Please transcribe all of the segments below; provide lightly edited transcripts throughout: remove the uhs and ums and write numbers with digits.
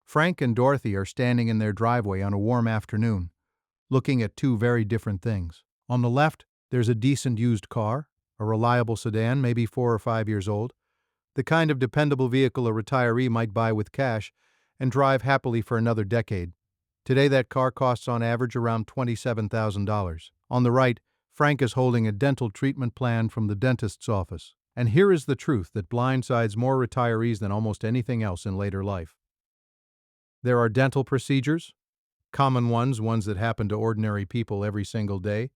Frank and Dorothy are standing in their driveway on a warm afternoon, looking at two very different things. On the left, there's a decent used car, a reliable sedan, maybe 4 or 5 years old, the kind of dependable vehicle a retiree might buy with cash and drive happily for another decade. Today, that car costs on average around $27,000. On the right, Frank is holding a dental treatment plan from the dentist's office. And here is the truth that blindsides more retirees than almost anything else in later life. There are dental procedures, common ones that happen to ordinary people every single day,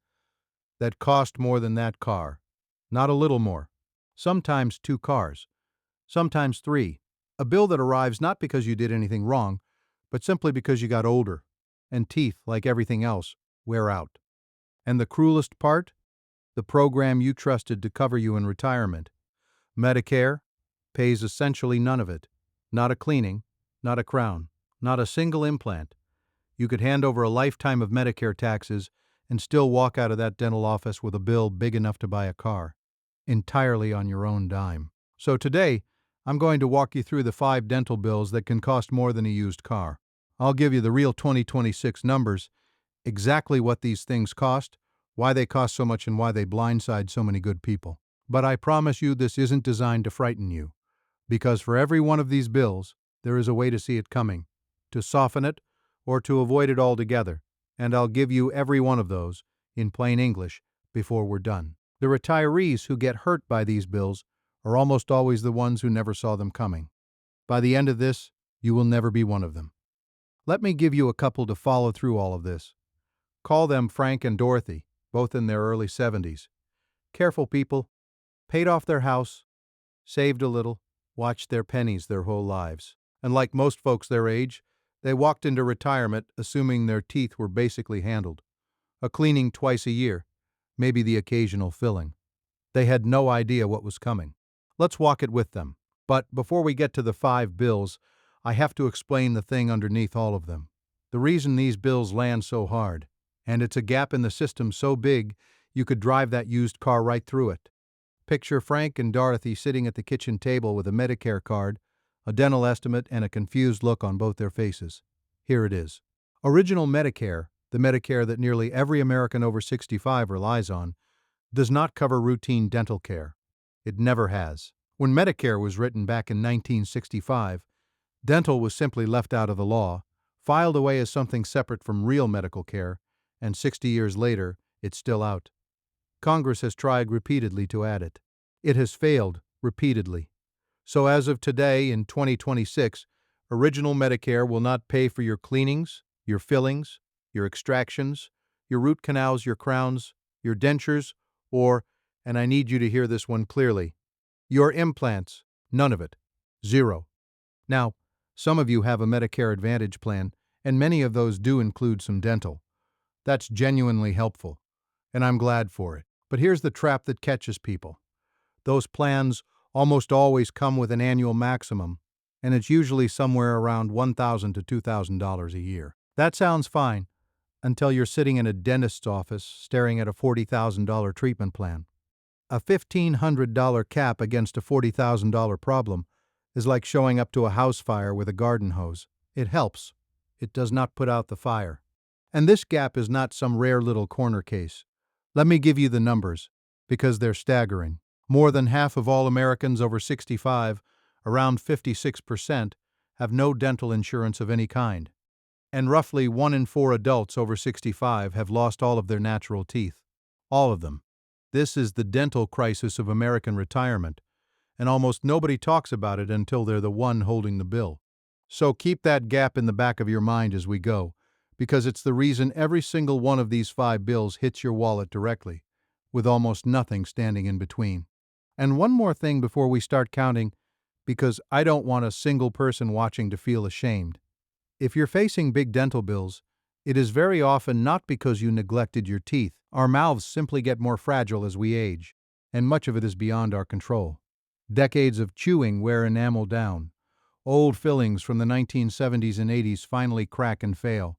that cost more than that car. Not a little more. Sometimes 2 cars. Sometimes 3. A bill that arrives not because you did anything wrong, but simply because you got older, and teeth, like everything else, wear out. And the cruelest part? The program you trusted to cover you in retirement, Medicare, pays essentially none of it. Not a cleaning, not a crown, not a single implant. You could hand over a lifetime of Medicare taxes and still walk out of that dental office with a bill big enough to buy a car, entirely on your own dime. So today, I'm going to walk you through the 5 dental bills that can cost more than a used car. I'll give you the real 2026 numbers, exactly what these things cost, why they cost so much, and why they blindside so many good people. But I promise you this isn't designed to frighten you, because for every one of these bills, there is a way to see it coming, to soften it, or to avoid it altogether, and I'll give you every one of those, in plain English, before we're done. The retirees who get hurt by these bills are almost always the ones who never saw them coming. By the end of this, you will never be one of them. Let me give you a couple to follow through all of this. Call them Frank and Dorothy, both in their early 70s. Careful people, paid off their house, saved a little, watched their pennies their whole lives. And like most folks their age, they walked into retirement assuming their teeth were basically handled. A cleaning twice a year, maybe the occasional filling. They had no idea what was coming. Let's walk it with them. But before we get to the 5 bills, I have to explain the thing underneath all of them. The reason these bills land so hard. And it's a gap in the system so big, you could drive that used car right through it. Picture Frank and Dorothy sitting at the kitchen table with a Medicare card, a dental estimate, and a confused look on both their faces. Here it is. Original Medicare, the Medicare that nearly every American over 65 relies on, does not cover routine dental care. It never has. When Medicare was written back in 1965, dental was simply left out of the law, filed away as something separate from real medical care, and 60 years later, it's still out. Congress has tried repeatedly to add it. It has failed repeatedly. So as of today, in 2026, original Medicare will not pay for your cleanings, your fillings, your extractions, your root canals, your crowns, your dentures, or, and I need you to hear this one clearly, your implants. None of it. Zero. Now, some of you have a Medicare Advantage plan, and many of those do include some dental. That's genuinely helpful, and I'm glad for it. But here's the trap that catches people. Those plans almost always come with an annual maximum, and it's usually somewhere around $1,000 to $2,000 a year. That sounds fine, until you're sitting in a dentist's office staring at a $40,000 treatment plan. A $1,500 cap against a $40,000 problem is like showing up to a house fire with a garden hose. It helps. It does not put out the fire. And this gap is not some rare little corner case. Let me give you the numbers, because they're staggering. More than half of all Americans over 65, around 56%, have no dental insurance of any kind. And roughly 1 in 4 adults over 65 have lost all of their natural teeth. All of them. This is the dental crisis of American retirement, and almost nobody talks about it until they're the one holding the bill. So keep that gap in the back of your mind as we go, because it's the reason every single one of these 5 bills hits your wallet directly, with almost nothing standing in between. And one more thing before we start counting, because I don't want a single person watching to feel ashamed. If you're facing big dental bills, it is very often not because you neglected your teeth. Our mouths simply get more fragile as we age, and much of it is beyond our control. Decades of chewing wear enamel down. Old fillings from the 1970s and 80s finally crack and fail.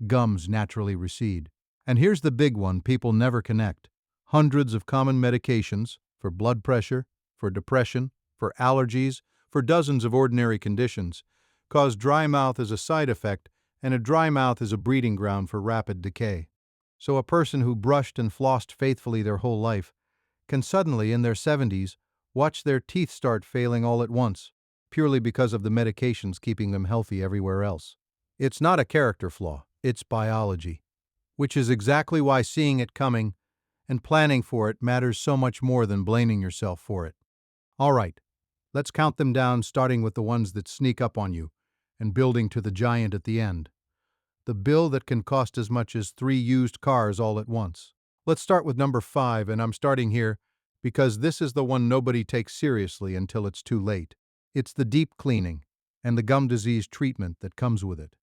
Gums naturally recede. And here's the big one people never connect. Hundreds of common medications for blood pressure, for depression, for allergies, for dozens of ordinary conditions cause dry mouth as a side effect, and a dry mouth is a breeding ground for rapid decay. So a person who brushed and flossed faithfully their whole life can suddenly, in their 70s, watch their teeth start failing all at once, purely because of the medications keeping them healthy everywhere else. It's not a character flaw, it's biology, which is exactly why seeing it coming and planning for it matters so much more than blaming yourself for it. All right, let's count them down, starting with the ones that sneak up on you and building to the giant at the end. The bill that can cost as much as 3 used cars all at once. Let's start with number 5, and I'm starting here because this is the one nobody takes seriously until it's too late. It's the deep cleaning and the gum disease treatment that comes with it.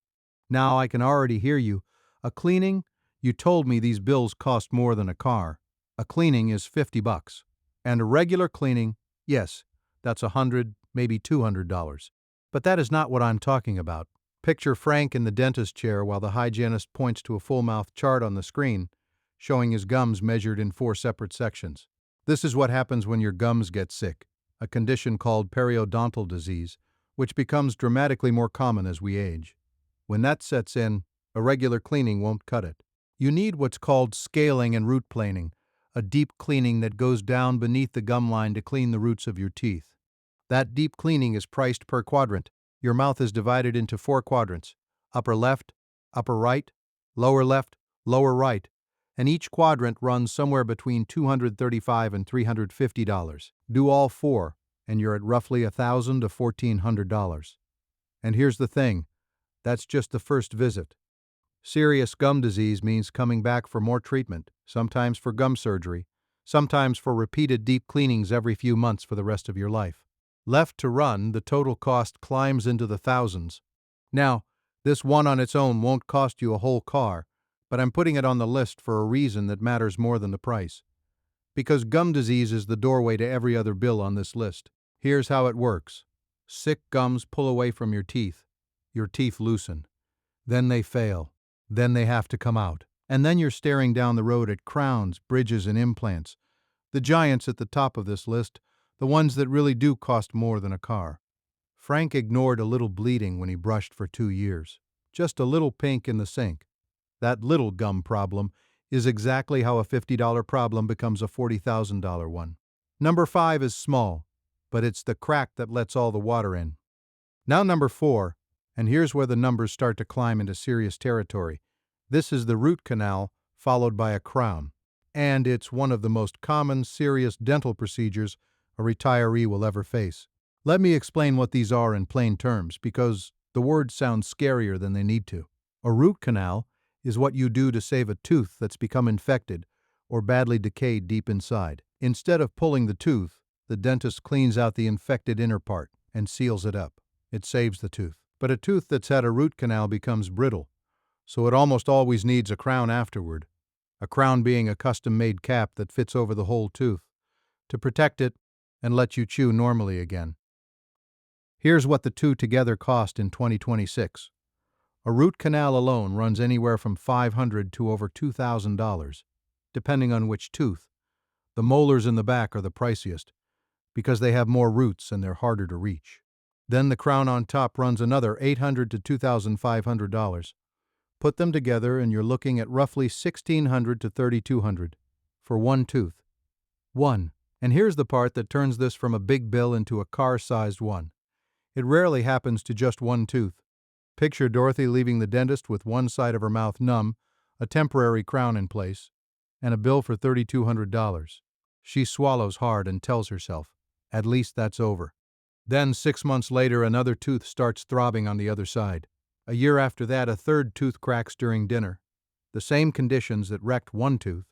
Now I can already hear you. A cleaning? You told me these bills cost more than a car. A cleaning is $50. And a regular cleaning, yes, that's $100, maybe $200. But that is not what I'm talking about. Picture Frank in the dentist chair while the hygienist points to a full-mouth chart on the screen, showing his gums measured in 4 separate sections. This is what happens when your gums get sick, a condition called periodontal disease, which becomes dramatically more common as we age. When that sets in, a regular cleaning won't cut it. You need what's called scaling and root planing, a deep cleaning that goes down beneath the gum line to clean the roots of your teeth. That deep cleaning is priced per quadrant. Your mouth is divided into 4 quadrants: upper left, upper right, lower left, lower right, and each quadrant runs somewhere between $235 and $350. Do all 4, and you're at roughly $1,000 to $1,400. And here's the thing, that's just the first visit. Serious gum disease means coming back for more treatment, sometimes for gum surgery, sometimes for repeated deep cleanings every few months for the rest of your life. Left to run, the total cost climbs into the thousands. Now, this one on its own won't cost you a whole car, but I'm putting it on the list for a reason that matters more than the price. Because gum disease is the doorway to every other bill on this list. Here's how it works. Sick gums pull away from your teeth. Your teeth loosen. Then they fail. Then they have to come out. And then you're staring down the road at crowns, bridges, and implants. The giants at the top of this list, the ones that really do cost more than a car. Frank ignored a little bleeding when he brushed for 2 years. Just a little pink in the sink. That little gum problem is exactly how a $50 problem becomes a $40,000 one. Number 5 is small, but it's the crack that lets all the water in. Now number 4, and here's where the numbers start to climb into serious territory. This is the root canal, followed by a crown. And it's one of the most common, serious dental procedures a retiree will ever face. Let me explain what these are in plain terms, because the words sound scarier than they need to. A root canal is what you do to save a tooth that's become infected or badly decayed deep inside. Instead of pulling the tooth, the dentist cleans out the infected inner part and seals it up. It saves the tooth. But a tooth that's had a root canal becomes brittle, so it almost always needs a crown afterward. A crown being a custom-made cap that fits over the whole tooth to protect it and let you chew normally again. Here's what the two together cost in 2026. A root canal alone runs anywhere from $500 to over $2,000, depending on which tooth. The molars in the back are the priciest, because they have more roots and they're harder to reach. Then the crown on top runs another $800 to $2,500. Put them together and you're looking at roughly $1,600 to $3,200 for one tooth. One. And here's the part that turns this from a big bill into a car-sized one. It rarely happens to just one tooth. Picture Dorothy leaving the dentist with one side of her mouth numb, a temporary crown in place, and a bill for $3,200. She swallows hard and tells herself, at least that's over. Then 6 months later, another tooth starts throbbing on the other side. A year after that, a third tooth cracks during dinner. The same conditions that wrecked one tooth,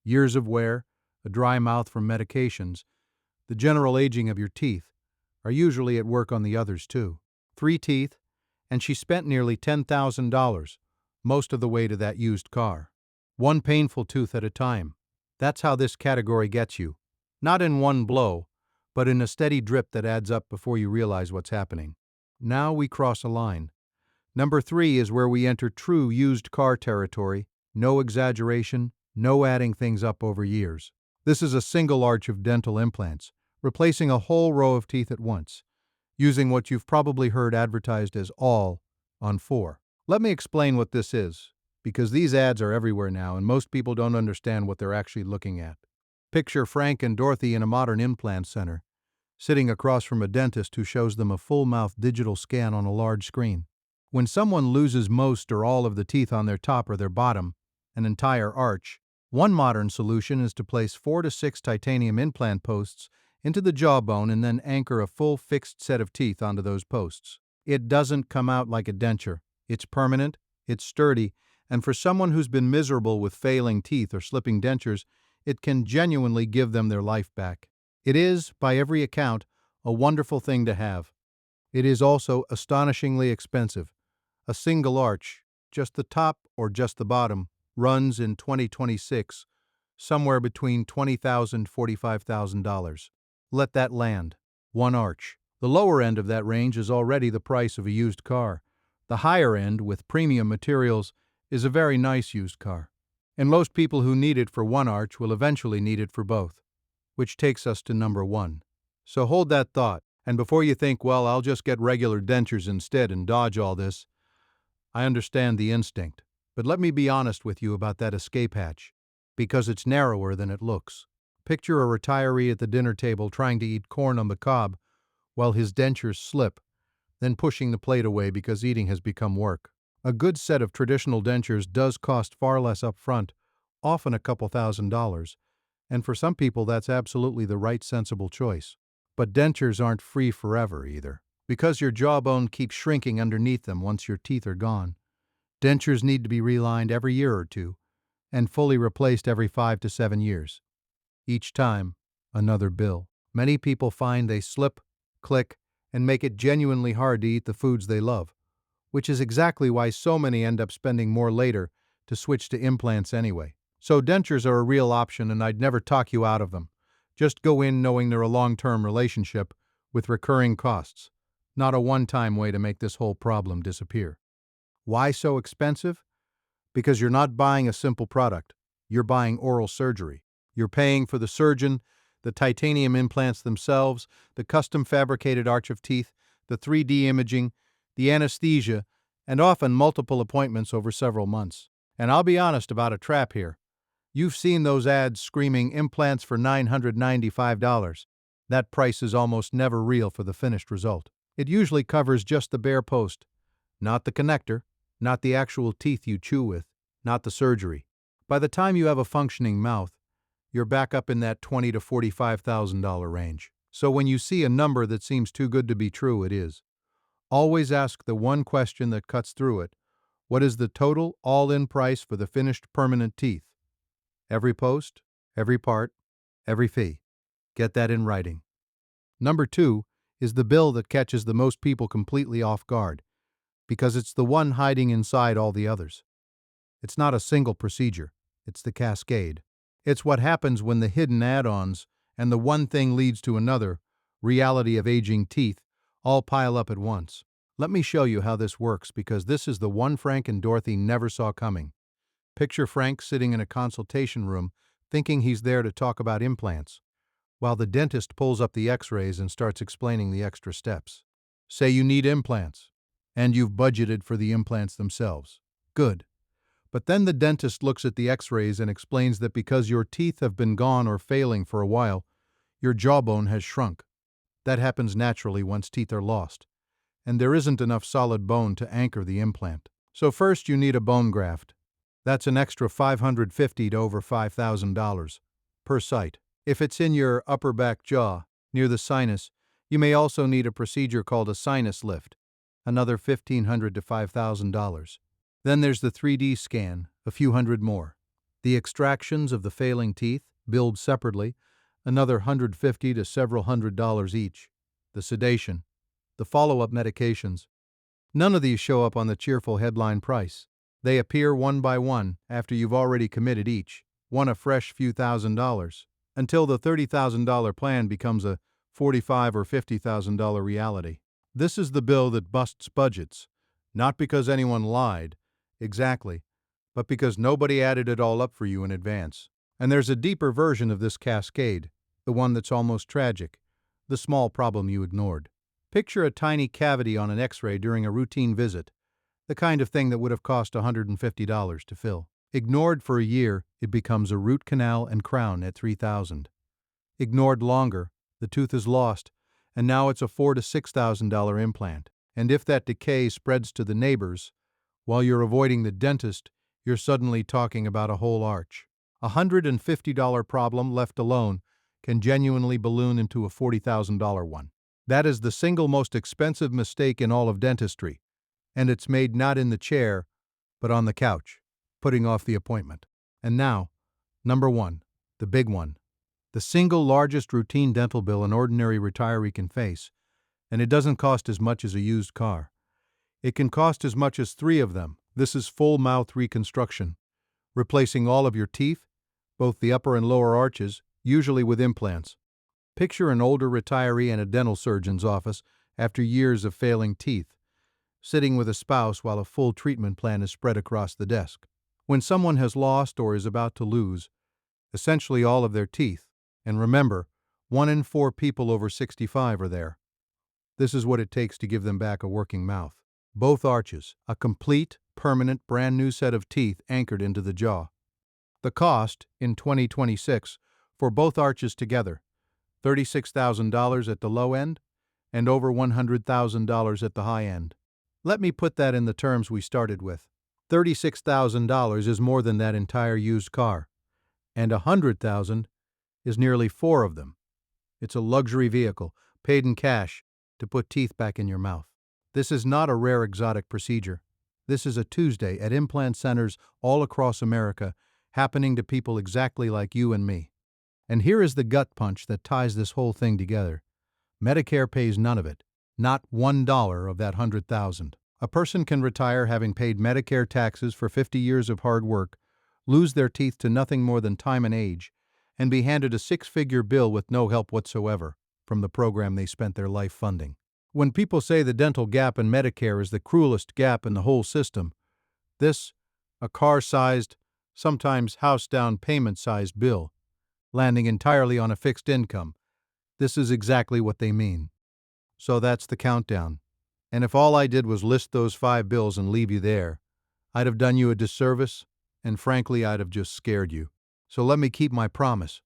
years of wear, a dry mouth from medications, the general aging of your teeth, are usually at work on the others too. 3 teeth, and she spent nearly $10,000, most of the way to that used car. One painful tooth at a time. That's how this category gets you. Not in one blow, but in a steady drip that adds up before you realize what's happening. Now we cross a line. Number 3 is where we enter true used car territory. No exaggeration, no adding things up over years. This is a single arch of dental implants, replacing a whole row of teeth at once. using what you've probably heard advertised as all on 4. Let me explain what this is, because these ads are everywhere now and most people don't understand what they're actually looking at. Picture Frank and Dorothy in a modern implant center, sitting across from a dentist who shows them a full-mouth digital scan on a large screen. When someone loses most or all of the teeth on their top or their bottom, an entire arch, one modern solution is to place 4 to 6 titanium implant posts into the jawbone and then anchor a full fixed set of teeth onto those posts. It doesn't come out like a denture. It's permanent, it's sturdy, and for someone who's been miserable with failing teeth or slipping dentures, it can genuinely give them their life back. It is, by every account, a wonderful thing to have. It is also astonishingly expensive. A single arch, just the top or just the bottom, runs in 2026 somewhere between $20,000 and $45,000. Let that land. One arch. The lower end of that range is already the price of a used car. The higher end, with premium materials, is a very nice used car. And most people who need it for one arch will eventually need it for both. Which takes us to number 1. So hold that thought, and before you think, well, I'll just get regular dentures instead and dodge all this, I understand the instinct. But let me be honest with you about that escape hatch, because it's narrower than it looks. Picture a retiree at the dinner table trying to eat corn on the cob while his dentures slip, then pushing the plate away because eating has become work. A good set of traditional dentures does cost far less up front, often a couple $1,000s, and for some people that's absolutely the right sensible choice. But dentures aren't free forever either, because your jawbone keeps shrinking underneath them once your teeth are gone. Dentures need to be relined every year or two, and fully replaced every 5 to 7 years. Each time, another bill. Many people find they slip, click, and make it genuinely hard to eat the foods they love, which is exactly why so many end up spending more later to switch to implants anyway. So dentures are a real option and I'd never talk you out of them. Just go in knowing they're a long-term relationship with recurring costs, not a one-time way to make this whole problem disappear. Why so expensive? Because you're not buying a simple product. You're buying oral surgery. You're paying for the surgeon, the titanium implants themselves, the custom fabricated arch of teeth, the 3D imaging, the anesthesia, and often multiple appointments over several months. And I'll be honest about a trap here. You've seen those ads screaming implants for $995. That price is almost never real for the finished result. It usually covers just the bare post, not the connector, not the actual teeth you chew with, not the surgery. By the time you have a functioning mouth, you're back up in that $20,000 to $45,000 range. So when you see a number that seems too good to be true, it is. Always ask the one question that cuts through it. What is the total all-in price for the finished permanent teeth? Every post, every part, every fee. Get that in writing. Number 2 is the bill that catches the most people completely off guard, because it's the one hiding inside all the others. It's not a single procedure, it's the cascade. It's what happens when the hidden add-ons and the one thing leads to another, reality of aging teeth, all pile up at once. Let me show you how this works because this is the one Frank and Dorothy never saw coming. Picture Frank sitting in a consultation room thinking he's there to talk about implants, while the dentist pulls up the x-rays and starts explaining the extra steps. Say you need implants, and you've budgeted for the implants themselves. Good. But then the dentist looks at the x-rays and explains that because your teeth have been gone or failing for a while, your jawbone has shrunk. That happens naturally once teeth are lost, and there isn't enough solid bone to anchor the implant. So first you need a bone graft. That's an extra $550 to over $5,000 per site. If it's in your upper back jaw, near the sinus, you may also need a procedure called a sinus lift, another $1,500 to $5,000. Then there's the 3D scan, a few hundred more. The extractions of the failing teeth, billed separately, another $150 to several $100s each. The sedation, the follow-up medications. None of these show up on the cheerful headline price. They appear one by one after you've already committed each, one a fresh few $1,000s, until the $30,000 plan becomes a $45,000 or $50,000 reality. This is the bill that busts budgets, not because anyone lied, exactly, but because nobody added it all up for you in advance. And there's a deeper version of this cascade, the one that's almost tragic, the small problem you ignored. Picture a tiny cavity on an X-ray during a routine visit, the kind of thing that would have cost $150 to fill. Ignored for a year, it becomes a root canal and crown at $3,000. Ignored longer, the tooth is lost, and now it's a $4,000 to $6,000 implant. And if that decay spreads to the neighbors, while you're avoiding the dentist, you're suddenly talking about a whole arch. A $150 problem left alone can genuinely balloon into a $40,000 one. That is the single most expensive mistake in all of dentistry, and it's made not in the chair, but on the couch, putting off the appointment. And now, number one, the big one. The single largest routine dental bill an ordinary retiree can face, and it doesn't cost as much as a used car. It can cost as much as 3 of them. This is full mouth reconstruction, replacing all of your teeth, both the upper and lower arches, usually with implants. Picture an older retiree in a dental surgeon's office after years of failing teeth, sitting with a spouse while a full treatment plan is spread across the desk. When someone has lost or is about to lose essentially all of their teeth, and remember, 1 in 4 people over 65 are there, this is what it takes to give them back a working mouth. Both arches, a complete, permanent, brand new set of teeth anchored into the jaw. The cost, in 2026, for both arches together, $36,000 at the low end and over $100,000 at the high end. Let me put that in the terms we started with. $36,000 is more than that entire used car, and $100,000 is nearly 4 of them. It's a luxury vehicle, paid in cash, to put teeth back in your mouth. This is not a rare exotic procedure. This is a Tuesday at implant centers all across America, happening to people exactly like you and me. And here is the gut punch that ties this whole thing together. Medicare pays none of it, not $1 of that $100,000. A person can retire having paid Medicare taxes for 50 years of hard work, lose their teeth to nothing more than time and age, and be handed a 6-figure bill with no help whatsoever from the program they spent their life funding. When people say the dental gap in Medicare is the cruelest gap in the whole system, this, a car-sized, sometimes house-down payment-sized bill, landing entirely on a fixed income, this is exactly what they mean. So that's the countdown. And if all I did was list those 5 bills and leave you there, I'd have done you a disservice, and frankly, I'd have just scared you. So let me keep my promise,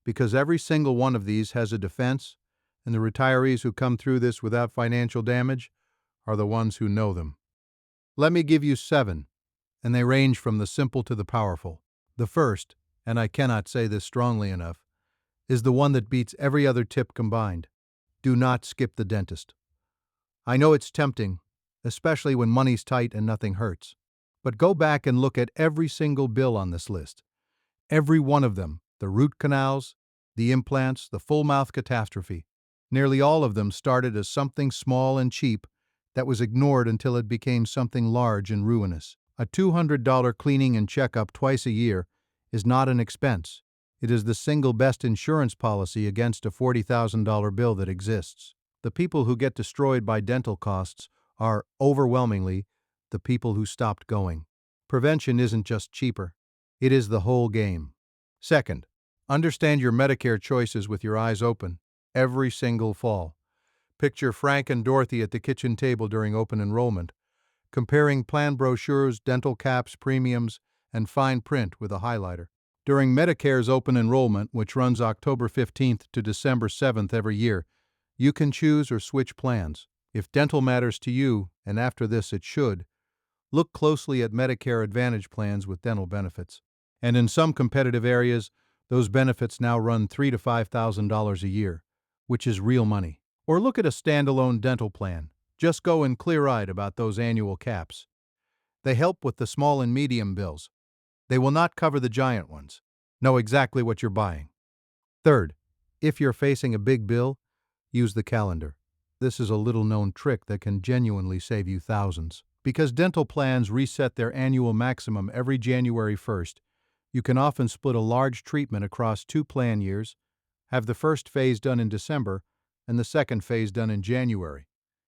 because every single one of these has a defense, and the retirees who come through this without financial damage are the ones who know them. Let me give you 7, and they range from the simple to the powerful. The first, and I cannot say this strongly enough, is the one that beats every other tip combined. Do not skip the dentist. I know it's tempting, especially when money's tight and nothing hurts. But go back and look at every single bill on this list. Every one of them, the root canals, the implants, the full mouth catastrophe. Nearly all of them started as something small and cheap that was ignored until it became something large and ruinous. A $200 cleaning and checkup twice a year is not an expense. It is the single best insurance policy against a $40,000 bill that exists. The people who get destroyed by dental costs are, overwhelmingly, the people who stopped going. Prevention isn't just cheaper. It is the whole game. Second, understand your Medicare choices with your eyes open, every single fall. Picture Frank and Dorothy at the kitchen table during open enrollment, comparing plan brochures, dental caps, premiums, and fine print with a highlighter. During Medicare's open enrollment, which runs October 15th to December 7th every year, you can choose or switch plans. If dental matters to you, and after this it should, look closely at Medicare Advantage plans with dental benefits. And in some competitive areas, those benefits now run $3,000 to $5,000 a year, which is real money. Or look at a standalone dental plan. Just go in clear-eyed about those annual caps. They help with the small and medium bills. They will not cover the giant ones. Know exactly what you're buying. Third, if you're facing a big bill, use the calendar. This is a little-known trick that can genuinely save you thousands. Because dental plans reset their annual maximum every January 1st, you can often split a large treatment across 2 plan years, have the first phase done in December and the second phase done in January,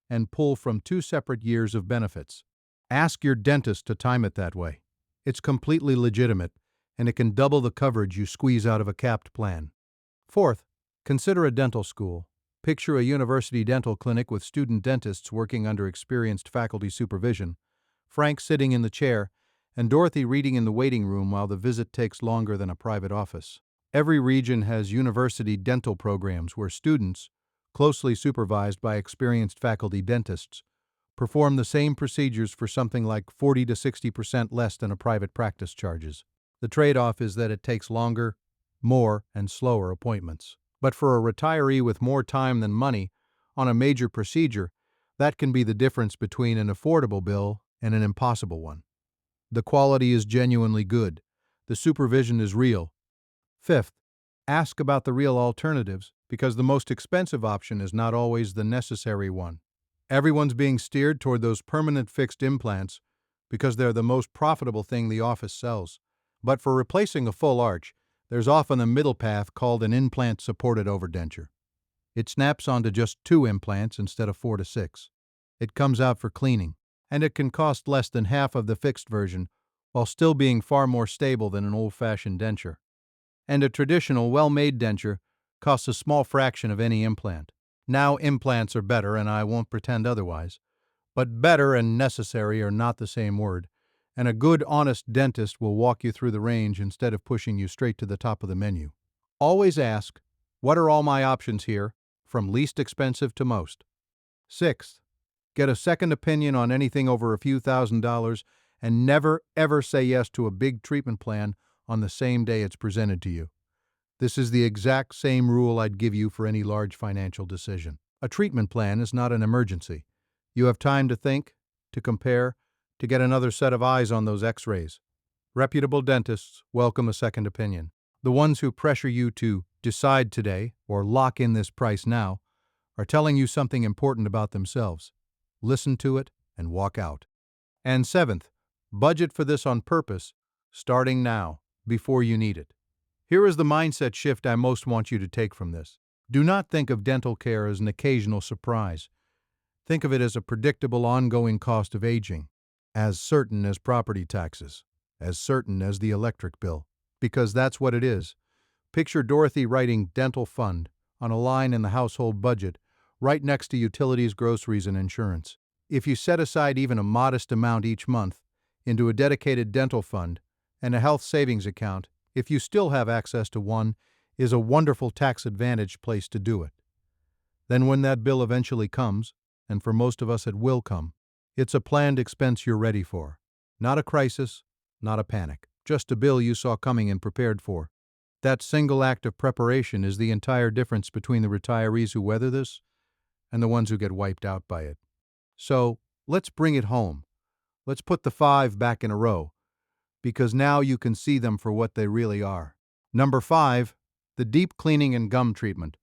and pull from 2 separate years of benefits. Ask your dentist to time it that way. It's completely legitimate, and it can double the coverage you squeeze out of a capped plan. Fourth, consider a dental school. Picture a university dental clinic with student dentists working under experienced faculty supervision, Frank sitting in the chair, and Dorothy reading in the waiting room while the visit takes longer than a private office. Every region has university dental programs where students, closely supervised by experienced faculty dentists, perform the same procedures for something like 40 to 60% less than a private practice charges. The trade-off is that it takes longer, more, and slower appointments. But for a retiree with more time than money on a major procedure, that can be the difference between an affordable bill and an impossible one. The quality is genuinely good. The supervision is real. Fifth, ask about the real alternatives because the most expensive option is not always the necessary one. Everyone's being steered toward those permanent fixed implants because they're the most profitable thing the office sells. But for replacing a full arch, there's often a middle path called an implant-supported overdenture. It snaps onto just 2 implants instead of 4 to 6. It comes out for cleaning, and it can cost less than half of the fixed version while still being far more stable than an old-fashioned denture. And a traditional, well-made denture costs a small fraction of any implant. Now implants are better, and I won't pretend otherwise. But better and necessary are not the same word, and a good, honest dentist will walk you through the range instead of pushing you straight to the top of the menu. Always ask, what are all my options here, from least expensive to most? Sixth, get a second opinion on anything over a few $1,000s, and never, ever say yes to a big treatment plan on the same day it's presented to you. This is the exact same rule I'd give you for any large financial decision. A treatment plan is not an emergency. You have time to think, to compare, to get another set of eyes on those x-rays. Reputable dentists welcome a second opinion. The ones who pressure you to decide today or lock in this price now are telling you something important about themselves. Listen to it and walk out. And seventh, budget for this on purpose, starting now, before you need it. Here is the mindset shift I most want you to take from this. Do not think of dental care as an occasional surprise. Think of it as a predictable ongoing cost of aging, as certain as property taxes, as certain as the electric bill, because that's what it is. Picture Dorothy writing dental fund on a line in the household budget, right next to utilities, groceries, and insurance. If you set aside even a modest amount each month into a dedicated dental fund and a health savings account, if you still have access to one, is a wonderful tax-advantaged place to do it. Then when that bill eventually comes, and for most of us it will come, it's a planned expense you're ready for. Not a crisis, not a panic, just a bill you saw coming and prepared for. That single act of preparation is the entire difference between the retirees who weather this and the ones who get wiped out by it. So, let's bring it home. Let's put the 5 back in a row, because now you can see them for what they really are. Number 5, the deep cleaning and gum treatment.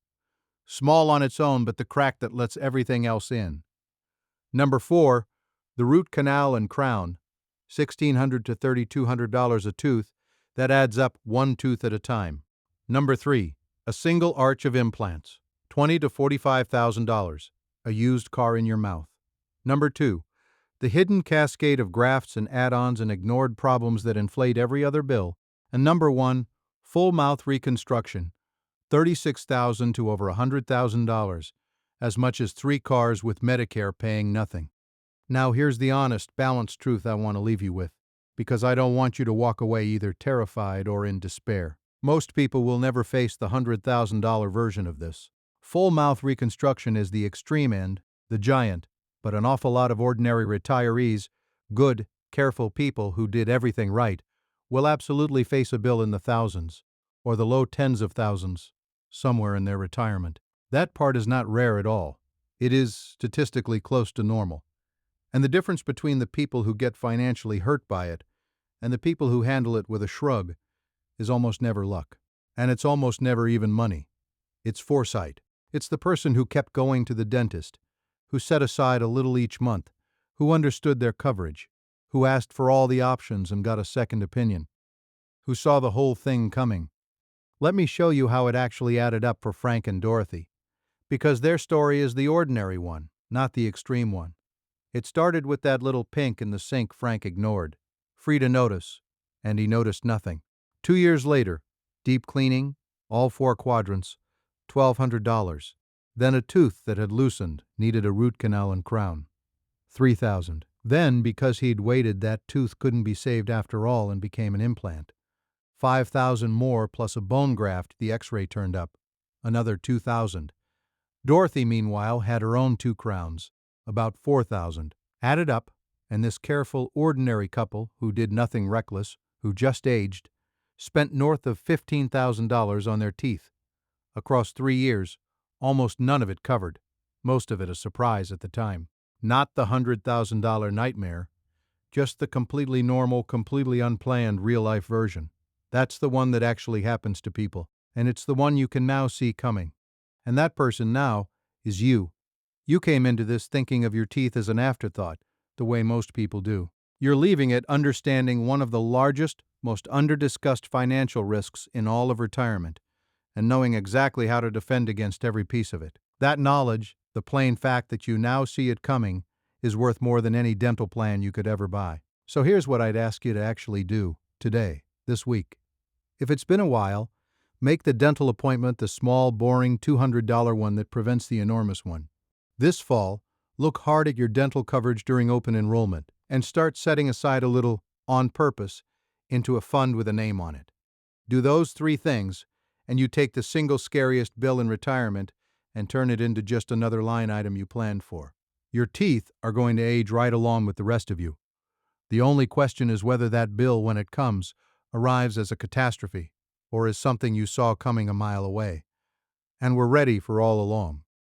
Small on its own, but the crack that lets everything else in. Number 4, the root canal and crown, $1,600 to $3,200 a tooth, that adds up 1 tooth at a time. Number 3, a single arch of implants, $20,000 to $45,000, a used car in your mouth. Number 2, the hidden cascade of grafts and add-ons and ignored problems that inflate every other bill. And number 1, full mouth reconstruction, $36,000 to over $100,000, as much as 3 cars with Medicare paying nothing. Now here's the honest, balanced truth I want to leave you with, because I don't want you to walk away either terrified or in despair. Most people will never face the $100,000 version of this. Full mouth reconstruction is the extreme end, the giant, but an awful lot of ordinary retirees, good, careful people who did everything right, will absolutely face a bill in the thousands, or the low tens of thousands, somewhere in their retirement. That part is not rare at all. It is statistically close to normal. And the difference between the people who get financially hurt by it and the people who handle it with a shrug is almost never luck. And it's almost never even money. It's foresight. It's the person who kept going to the dentist, who set aside a little each month, who understood their coverage, who asked for all the options and got a second opinion, who saw the whole thing coming. Let me show you how it actually added up for Frank and Dorothy, because their story is the ordinary one, not the extreme one. It started with that little pink in the sink Frank ignored, free to notice, and he noticed nothing. 2 years later, deep cleaning, all 4 quadrants, $1,200. Then a tooth that had loosened, needed a root canal and crown. 3,000. Then, because he'd waited, that tooth couldn't be saved after all and became an implant. 5,000 more plus a bone graft, the x-ray turned up. Another 2,000. Dorothy, meanwhile, had her own 2 crowns, about 4,000. Added up, and this careful, ordinary couple, who did nothing reckless, who just aged, spent north of $15,000 on their teeth. Across 3 years, almost none of it covered, most of it a surprise at the time. Not the $100,000 nightmare, just the completely normal, completely unplanned real-life version. That's the one that actually happens to people, and it's the one you can now see coming. And that person now is you. You came into this thinking of your teeth as an afterthought, the way most people do. You're leaving it understanding one of the largest, most under-discussed financial risks in all of retirement, and knowing exactly how to defend against every piece of it. That knowledge, the plain fact that you now see it coming, is worth more than any dental plan you could ever buy. So here's what I'd ask you to actually do today, this week. If it's been a while, make the dental appointment the small, boring $200 one that prevents the enormous one. This fall, look hard at your dental coverage during open enrollment and start setting aside a little, on purpose, into a fund with a name on it. Do those 3 things, and you take the single scariest bill in retirement and turn it into just another line item you planned for. Your teeth are going to age right along with the rest of you. The only question is whether that bill, when it comes, arrives as a catastrophe or as something you saw coming a mile away and were ready for all along.